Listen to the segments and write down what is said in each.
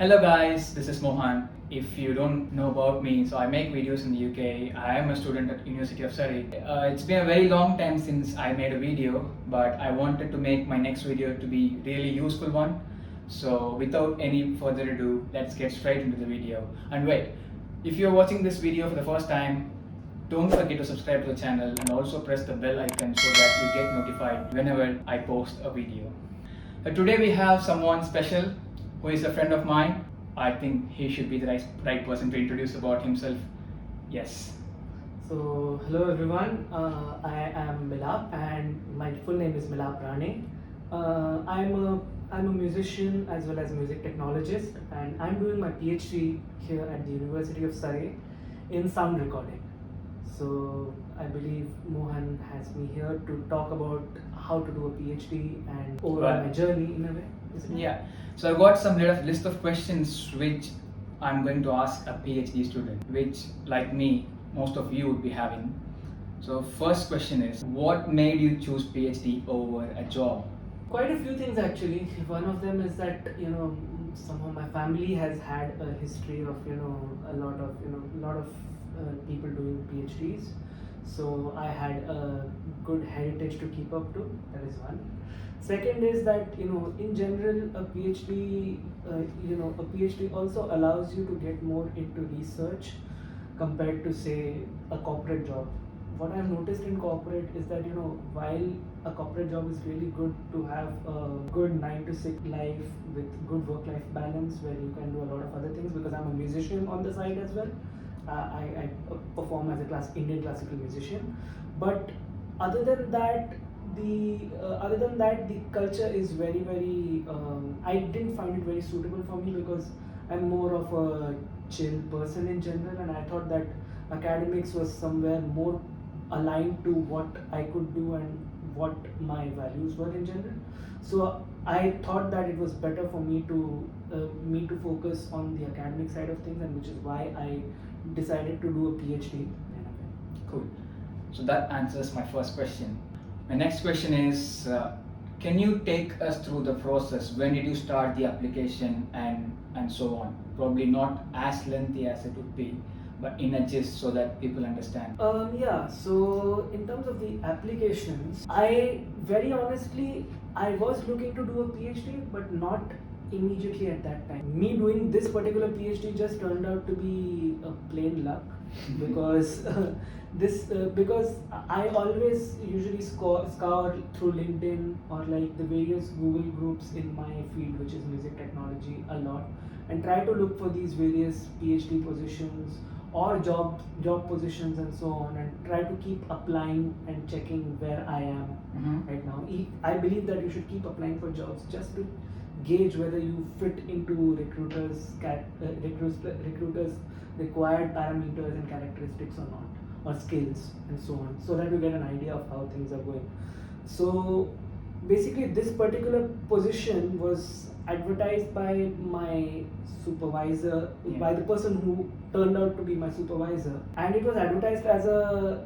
Hello guys, this is Mohan. If you don't know about me, so I make videos in the UK. I am a student at University of Surrey. It's been a very long time since I made a video, but I wanted to make my next video to be really useful one. So without any further ado, let's get straight into the video. And wait, if you're watching this video for the first time, don't forget to subscribe to the channel and also press the bell icon so that you get notified whenever I post a video. Today we have someone special who is a friend of mine. I think he should be the right person to introduce about himself. Yes. So, hello everyone. I am Milap, and my full name is Milap Rane. I'm a musician as well as music technologist, and I'm doing my PhD here at the University of Surrey in sound recording. So, I believe Mohan has me here to talk about how to do a PhD and overall my journey in a way. Isn't it? Yeah. So I've got some list of questions which I'm going to ask a PhD student, which, like me, most of you would be having. So first question is, what made you choose PhD over a job? Quite a few things actually. One of them is that somehow my family has had a history of a lot of people doing PhDs. So I had a good heritage to keep up to. That is one. Second is that in general a PhD also allows you to get more into research compared to say a corporate job. What I've noticed in corporate is that while a corporate job is really good to have a good 9 to 6 life with good work-life balance where you can do a lot of other things, because I'm a musician on the side as well. I perform as a Indian classical musician, but other than that the culture is very I didn't find it very suitable for me, because I'm more of a chill person in general, and I thought that academics was somewhere more aligned to what I could do and what my values were in general. So I thought that it was better for me to focus on the academic side of things, and which is why I decided to do a PhD. Cool. So that answers my first question. My next question is, can you take us through the process? When did you start the application and so on? Probably not as lengthy as it would be, but in a gist so that people understand. So in terms of the applications, I very honestly, I was looking to do a PhD, but not immediately at that time. Me doing this particular PhD just turned out to be a plain luck, because because I always usually scour through LinkedIn or like the various Google groups in my field, which is music technology, a lot, and try to look for these various PhD positions or job positions and so on, and try to keep applying and checking where I am right now. I believe that you should keep applying for jobs just to gauge whether you fit into recruiters required parameters and characteristics or not, or skills and so on, so that you get an idea of how things are going. So basically this particular position was advertised by my supervisor, by the person who turned out to be my supervisor, and it was advertised as a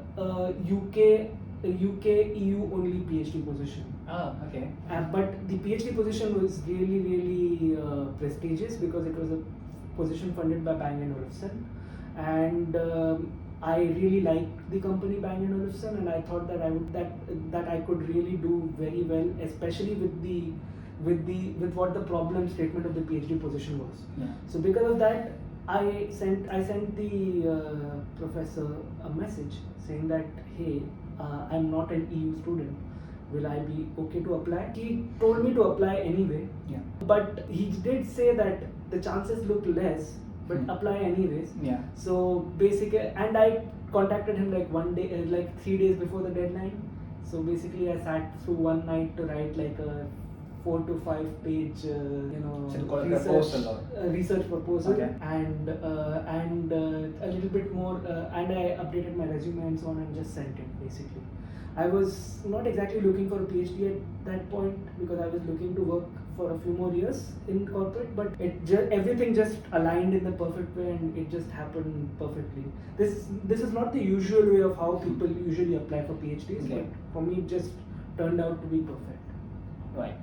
UK EU only PhD position. Oh, okay. But the PhD position was really prestigious, because it was a position funded by Bang & Olufsen, and I really liked the company Bang & Olufsen, and I thought that I could really do very well, especially with what the problem statement of the PhD position was. Yeah. So because of that, I sent the professor a message saying that, hey, I'm not an EU student. Will I be okay to apply? He told me to apply anyway. Yeah. But he did say that the chances look less, but apply anyways. Yeah. So basically, and I contacted him like 3 days before the deadline. So basically, I sat through one night to write like a 4 to 5 page, research proposal, okay. and a little bit more, and I updated my resume and so on, and just sent it basically. I was not exactly looking for a PhD at that point, because I was looking to work for a few more years in corporate, but everything just aligned in the perfect way, and it just happened perfectly. This is not the usual way of how people usually apply for PhDs, okay. But for me it just turned out to be perfect. Right.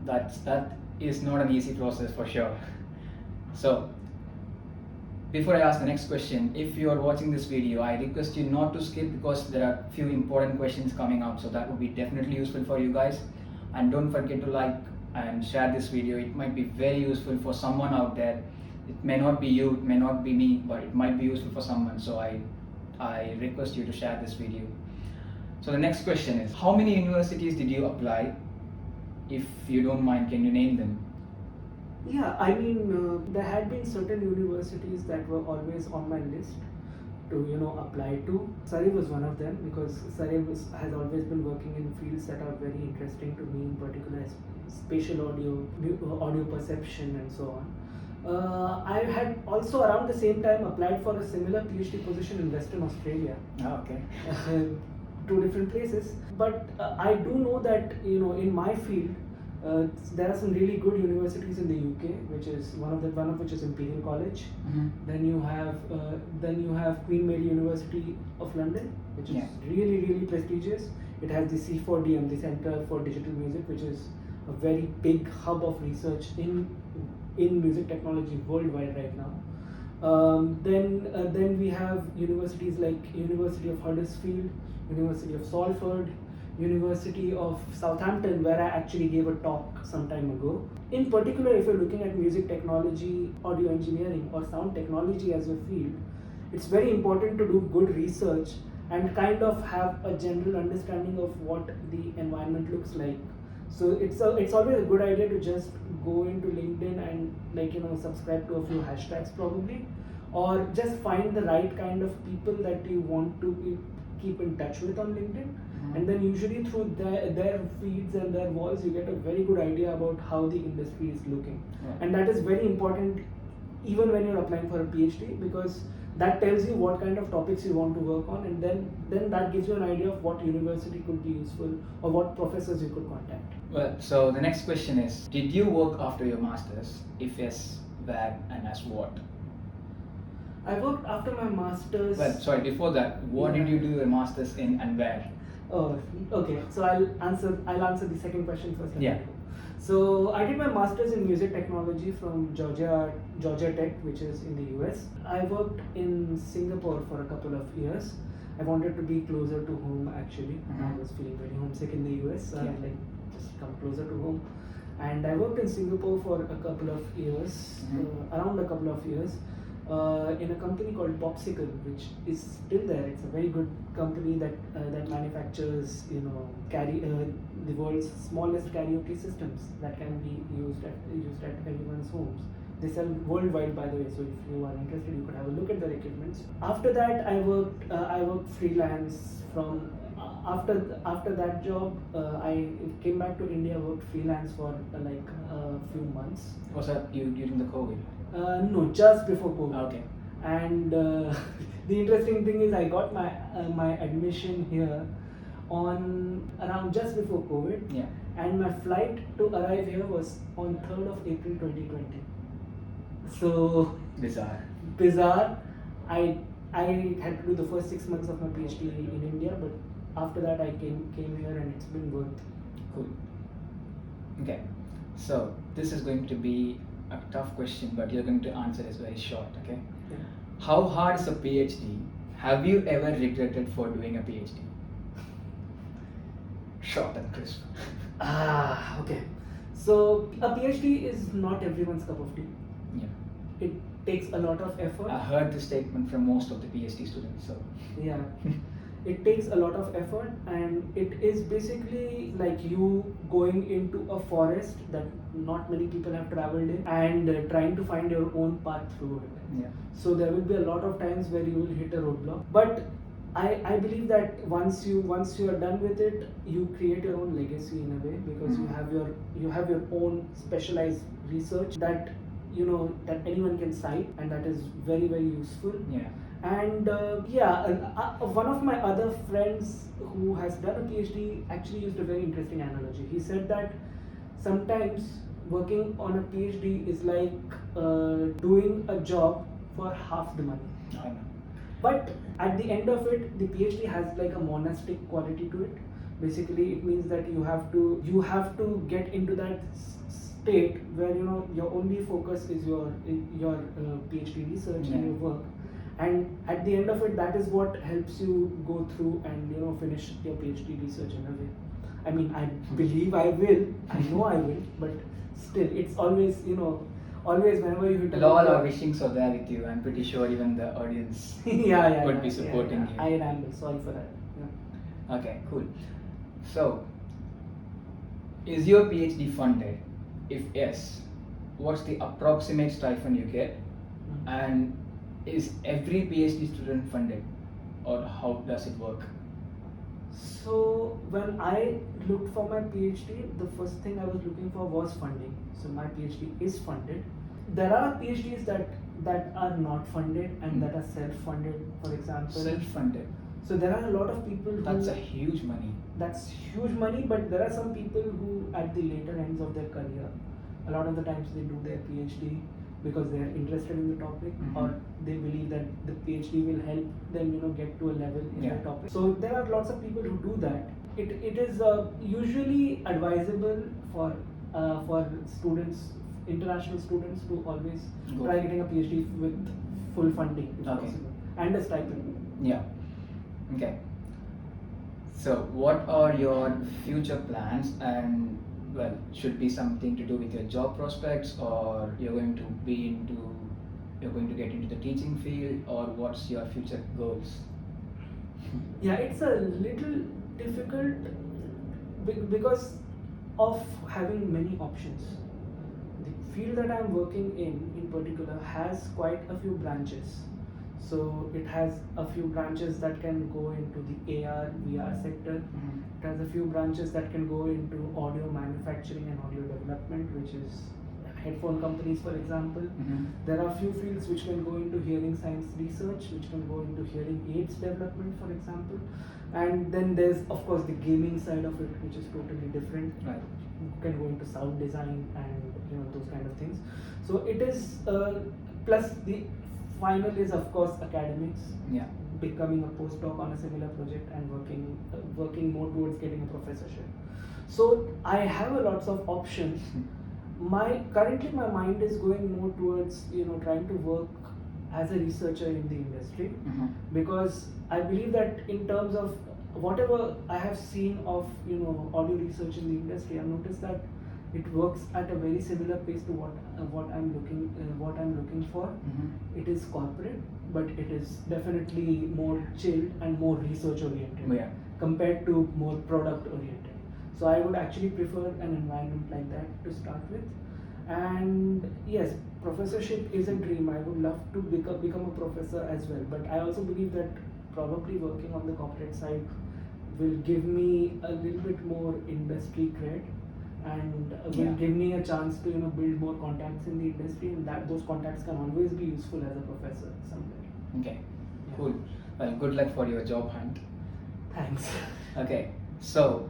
That is not an easy process for sure. So, before I ask the next question, if you are watching this video, I request you not to skip because there are few important questions coming up. So that would be definitely useful for you guys. And don't forget to like and share this video. It might be very useful for someone out there. It may not be you, it may not be me, but it might be useful for someone. So I request you to share this video. So the next question is, how many universities did you apply? If you don't mind, can you name them? Yeah, I mean, there had been certain universities that were always on my list to apply to. Surrey was one of them because Surrey has always been working in fields that are very interesting to me, in particular spatial audio perception, and so on. I had also around the same time applied for a similar PhD position in Western Australia. Oh, okay. Two different places, but I do know that in my field there are some really good universities in the UK, which is one of which is Imperial College. Mm-hmm. Then you have Queen Mary University of London, which is really prestigious. It has the C4DM, the Centre for Digital Music, which is a very big hub of research in music technology worldwide right now. Then we have universities like University of Huddersfield, University of Salford, University of Southampton, where I actually gave a talk some time ago. In particular, if you're looking at music technology, audio engineering, or sound technology as a field, it's very important to do good research and kind of have a general understanding of what the environment looks like. So it's always a good idea to just go into LinkedIn and subscribe to a few hashtags probably, or just find the right kind of people that you want to keep in touch with on LinkedIn. And then usually through their feeds and their walls, you get a very good idea about how the industry is looking. And that is very important even when you're applying for a PhD, because that tells you what kind of topics you want to work on, and then that gives you an idea of what university could be useful or what professors you could contact. Well, so the next question is, did you work after your masters? If yes, where and as what? I worked after my masters. Well, sorry, before that, what did you do your masters in and where? Oh, okay. So I'll answer the second question first. Yeah. So I did my masters in music technology from Georgia Tech, which is in the US. I worked in Singapore for a couple of years. I wanted to be closer to home actually. I was feeling very homesick in the US, so I just come closer to home. And I worked in Singapore for a couple of years, around a couple of years. In a company called Popsicle, which is still there. It's a very good company that manufactures the world's smallest karaoke systems that can be used at everyone's homes. They sell worldwide, by the way. So if you are interested, you could have a look at their equipment. After that, I worked freelance from. After that job, I came back to India. Worked freelance for a few months. Was that you during the COVID? No, just before COVID. Okay. And the interesting thing is, I got my admission here on around just before COVID. Yeah. And my flight to arrive here was on 3rd of April 2020. So bizarre. I had to do the first 6 months of my PhD in India, but after that I came here, and it's been good. Cool. Okay. So this is going to be a tough question, but you're going to answer this very short, okay? Yeah. How hard is a PhD? Have you ever regretted for doing a PhD? Short and crisp. Okay. So a PhD is not everyone's cup of tea. Yeah. It takes a lot of effort. I heard this statement from most of the PhD students, so. Yeah. It takes a lot of effort, and it is basically like you going into a forest that not many people have traveled in, and trying to find your own path through it. Yeah. So there will be a lot of times where you will hit a roadblock, but I believe that once you are done with it, you create your own legacy in a way, because you have your own specialized research that that anyone can cite, and that is very useful. Yeah. And one of my other friends who has done a PhD actually used a very interesting analogy. He said that sometimes working on a PhD is like doing a job for half the money. I know. But at the end of it, the PhD has like a monastic quality to it. Basically, it means that you have to get into that state where your only focus is your PhD research and your work, and at the end of it, that is what helps you go through and finish your PhD research in a way. I mean, I believe I will. I know I will, but still, it's always always whenever you hit Well, all our wishings are there with you. I'm pretty sure even the audience would be supporting you. I ramble. Sorry for that. Yeah. Okay, cool. So, is your PhD funded? If yes, what's the approximate stipend you get? And is every PhD student funded, or how does it work? So when I looked for my PhD, the first thing I was looking for was funding. So my PhD is funded. There are PhDs that are not funded and that are self-funded, for example. Self-funded. So there are a lot of people who... That's a huge money. That's huge money, but there are some people who at the later ends of their career, a lot of the times they do their PhD because they are interested in the topic, or they believe that the PhD will help them get to a level in the topic. So there are lots of people who do that. It is usually advisable for students, international students, to always try getting a PhD with full funding if possible, and a stipend. Yeah. Okay. So what are your future plans, and well, should be something to do with your job prospects, or you're going to get into the teaching field, or what's your future goals? Yeah, it's a little difficult because of having many options. The field that I'm working in particular has quite a few branches. So it has a few branches that can go into the AR, VR sector. It has a few branches that can go into audio manufacturing and audio development, which is headphone companies, for example. There are a few fields which can go into hearing science research, which can go into hearing aids development, for example. And then there's, of course, the gaming side of it, which is totally different. Right. You can go into sound design and those kind of things. So it is plus the final is, of course, academics. Yeah. Becoming a postdoc on a similar project and working more towards getting a professorship. So I have a lots of options. Currently my mind is going more towards trying to work as a researcher in the industry, because I believe that in terms of whatever I have seen of audio research in the industry, I've noticed that it works at a very similar pace to what I'm looking for. It is corporate, but it is definitely more chilled and more research oriented compared to more product oriented. So I would actually prefer an environment like that to start with. And yes, professorship is a dream. I would love to become a professor as well. But I also believe that probably working on the corporate side will give me a little bit more industry cred, and will give me a chance to build more contacts in the industry, and that those contacts can always be useful as a professor somewhere. Okay, cool. Well, good luck for your job hunt. Thanks. Okay, so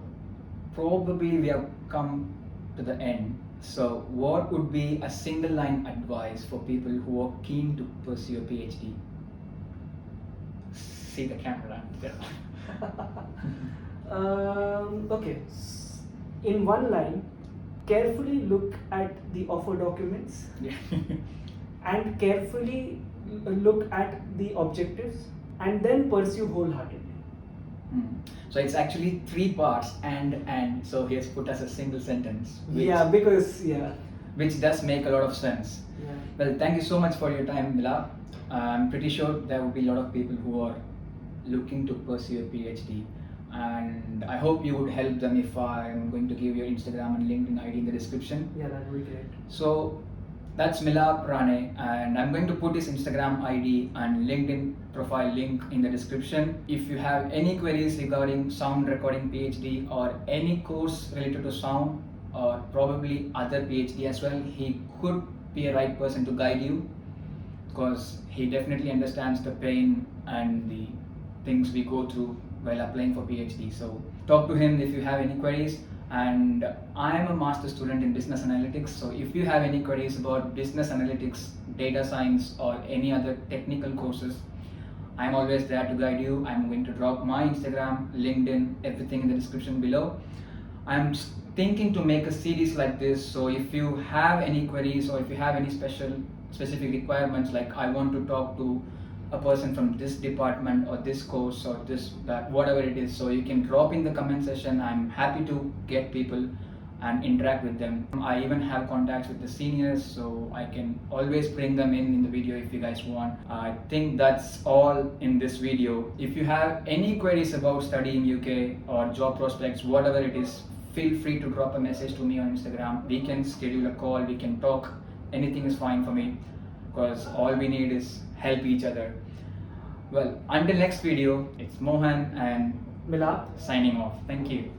probably we have come to the end. So what would be a single line advice for people who are keen to pursue a PhD? See the camera. Okay. In one line, carefully look at the offer documents and carefully look at the objectives, and then pursue wholeheartedly. So it's actually 3 parts, and so he has put as a single sentence. Which does make a lot of sense. Yeah. Well, thank you so much for your time, Milap. I'm pretty sure there will be a lot of people who are looking to pursue a PhD, and I hope you would help them if I'm going to give your Instagram and LinkedIn ID in the description. Yeah, that would be great. So that's Milap Rane, and I'm going to put his Instagram ID and LinkedIn profile link in the description. If you have any queries regarding sound recording PhD or any course related to sound, or probably other PhD as well, he could be a right person to guide you, because he definitely understands the pain and the things we go through while applying for PhD. So talk to him if you have any queries. And I am a master student in business analytics, so if you have any queries about business analytics, data science, or any other technical courses, I'm always there to guide you. I'm going to drop my Instagram, LinkedIn, everything in the description below. I'm thinking to make a series like this. So if you have any queries or if you have any specific requirements, like I want to talk to a person from this department or this course or this that whatever it is, so you can drop in the comment section. I'm happy to get people and interact with them. I even have contacts with the seniors, so I can always bring them in the video if you guys want. I think that's all in this video. If you have any queries about studying UK or job prospects, whatever it is, feel free to drop a message to me on Instagram. We can schedule a call, we can talk. Anything is fine for me, because all we need is help each other. Well, until next video, it's Mohan and Milap. signing off. Thank you.